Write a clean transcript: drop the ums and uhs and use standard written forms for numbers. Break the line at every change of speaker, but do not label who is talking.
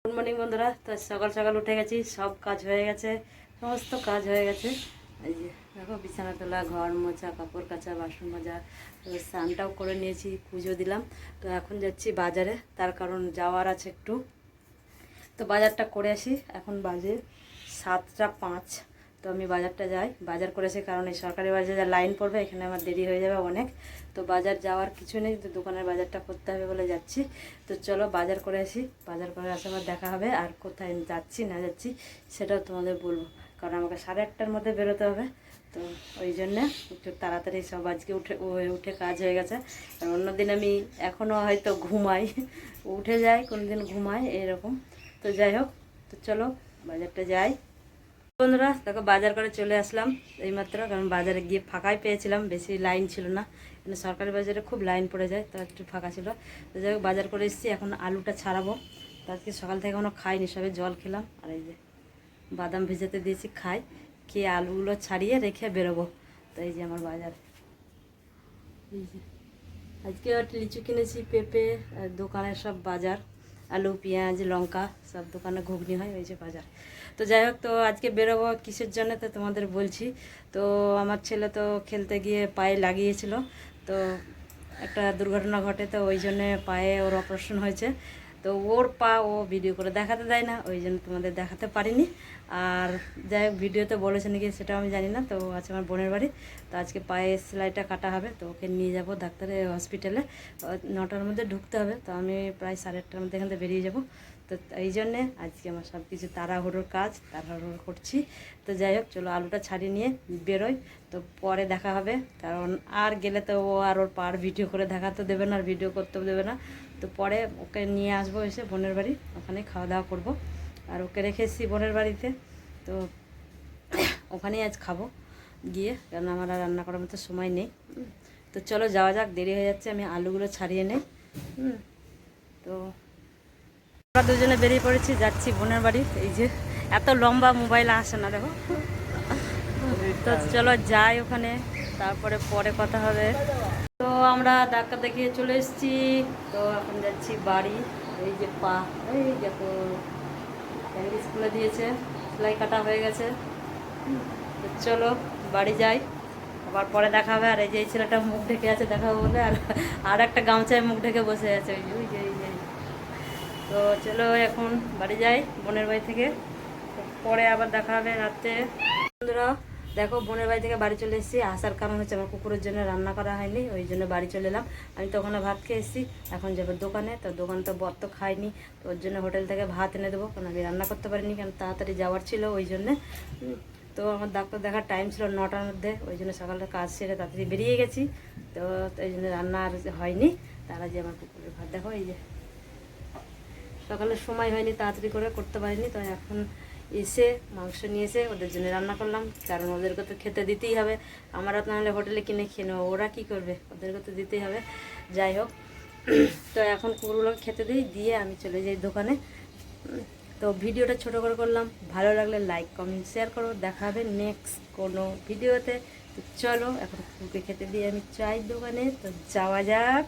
Good morning বন্ধুরা। তো সকাল সকাল উঠে গেছি, সব কাজ হয়ে গেছে, সমস্ত কাজ হয়ে গেছে। এই যে দেখো, বিছানা তোলা, ঘর মোছা, কাপড় কাচা, বাসন মাজা, স্নানটাও করে নিয়েছি, পুজো দিলাম। তো এখন যাচ্ছি বাজারে, তার কারণ যাওয়ার আছে একটু। তো বাজারটা করে আসি। এখন বাজে 7টা 5। তো আমি বাজারটা যাই, বাজার করেছি, কারণ এই সরকারি বাজারে লাইন পড়বে, এখানে আমার দেরি হয়ে যাবে অনেক। তো বাজার যাওয়ার কিছু নেই, তো দোকানের বাজারটা করতে হবে বলে যাচ্ছি। তো চলো বাজার করে আসি, বাজার করে আসার পর দেখা হবে। আর কোথায় যাচ্ছি না যাচ্ছি সেটাও তোমাদের বলবো, কারণ আমাকে 8:30টার মধ্যে বেরোতে হবে। তো ওই জন্যে একটু তাড়াতাড়ি সব আজকে উঠে কাজ হয়ে গেছে। আর অন্যদিন আমি এখনও হয়তো ঘুমাই, উঠে যাই, কোনোদিন ঘুমাই এরকম। তো যাই হোক, তো চলো বাজারটা যাই। বন্ধুরা দেখো, বাজার করে চলে আসলাম এইমাত্র, কারণ বাজারে গিয়ে ফাঁকাই পেয়েছিলাম, বেশি লাইন ছিল না। কিন্তু সরকারি বাজারে খুব লাইন পড়ে যায়, তো একটু ফাঁকা ছিল। তো যাই হোক, বাজার করে এসেছি, এখন আলুটা ছাড়াবো। তো আজকে সকাল থেকে কোনো খাইনি, সবে জল খেলাম। আর এই যে বাদাম ভেজাতে দিয়েছি, খাই, খেয়ে আলুগুলো ছাড়িয়ে রেখে বেরোবো। তো এই যে আমার বাজার, এই যে আজকে লিচু কিনেছি, পেঁপে, দোকানের সব বাজার, আলু, পেঁয়াজ, লঙ্কা, সব দোকানে ঘুগনি হয়, ওই যে বাজার। তো যাই হোক, তো আজকে বেরোবো কিসের জন্য তো তোমাদের বলছি। তো আমার ছেলে তো খেলতে গিয়ে পায়ে লাগিয়েছিল, তো একটা দুর্ঘটনা ঘটে, তো ওই জন্যে পায়ে ওর অপারেশন হয়েছে। তো ওর পা ও ভিডিও করে দেখাতে দেয় না, ওই জন্য তোমাদের দেখাতে পারিনি। আর যাই হোক, ভিডিওতে বলেছে নাকি সেটাও আমি জানি না। তো আছে আমার বোনের বাড়ি, তো আজকে পায়ে সেলাইটা কাটা হবে, তো ওকে নিয়ে যাব ডাক্তারের হসপিটালে। 9টার মধ্যে ঢুকতে হবে, তো আমি প্রায় 8:30টার মধ্যে এখান থেকে বেরিয়ে যাব। তো এই জন্যে আজকে আমার সব কিছু তাড়াহুড়োর কাজ, তাড়াহুড়ো করছি। তো যাই হোক, চলো আলুটা ছাড়িয়ে নিয়ে বেরোই, তো পরে দেখা হবে। কারণ আর গেলে তো ও আর ওর পার ভিডিও করে দেখাতে দেবে না, আর ভিডিও করতেও দেবে না। তো পরে ওকে নিয়ে আসবো এসে বোনের বাড়ি, ওখানে খাওয়া দাওয়া করবো। আর ওকে রেখে এসেছি বোনের বাড়িতে, তো ওখানেই আজ খাবো গিয়ে, কারণ আমার আর রান্না করার মতো সময় নেই। তো চলো যাওয়া যাক, দেরি হয়ে যাচ্ছে, আমি আলুগুলো ছাড়িয়ে নেই। তো আমরা দুজনে বেরিয়ে পড়েছি, যাচ্ছি বোনের বাড়ি। এই যে এত লম্বা মোবাইল আসে না, দেখো। তো চলো যাই ওখানে, তারপরে পরে কথা হবে। তো আমরা ডাক্তার দেখিয়ে চলে এসেছি, তো এখন যাচ্ছি বাড়ি। এই যে পা, এই দেখো প্যান্ডেজ খুলে দিয়েছে, সেলাই কাটা হয়ে গেছে। তো চলো বাড়ি যাই, আবার পরে দেখা হবে। আর এই যে এই ছেলেটা মুখ ঢেকে আছে দেখাবো বলে, আর একটা গামছায় মুখ ঢেকে বসে আছে, ওই যে এই যে। তো চলো এখন বাড়ি যাই বোনের বাড়ি থেকে, পরে আবার দেখা হবে রাতে। বন্ধুরা দেখো, বোনের বাড়ি থেকে বাড়ি চলে এসেছি। আসার কারণ হচ্ছে আমার কুকুরের জন্য রান্না করা হয়নি, ওই জন্য বাড়ি চলে এলাম। আমি তো ওখানে ভাত খেয়ে এসেছি, এখন যাবো দোকানে। তো দোকান তো বর তো খাইনি, তো ওর জন্য হোটেল থেকে ভাত এনে দেবো, কারণ আমি রান্না করতে পারিনি, কারণ তাড়াতাড়ি যাওয়ার ছিল ওই জন্যে। তো আমার ডাক্তার দেখার টাইম ছিল 9টার মধ্যে, ওই জন্য সকালে কাজ সেরে তাড়াতাড়ি বেরিয়ে গেছি। তো এই জন্য রান্না আর হয়নি। তারা যে আমার কুকুরের ভাত দেখো, এই যে সকালে সময় হয়নি, তাড়াতাড়ি করে করতে পারিনি। তো এখন এসে মাংস নিয়ে এসে ওদের জন্য রান্না করলাম, কারণ ওদেরকে তো খেতে দিতেই হবে। আমরা তো নাহলে হোটেলে কিনে খেয়ে নেবো, ওরা কী করবে, ওদেরকে তো দিতেই হবে। যাই হোক, তো এখন কুকুরগুলোকে খেতে দিই, দিয়ে আমি চলে যাই দোকানে। তো ভিডিওটা ছোট করে করলাম, ভালো লাগলে লাইক কমেন্ট শেয়ার করো। দেখা হবে নেক্সট কোনো ভিডিওতে। তো চলো এখন কুকুরকে খেতে দিয়ে আমি চাই দোকানে, তো যাওয়া যাক।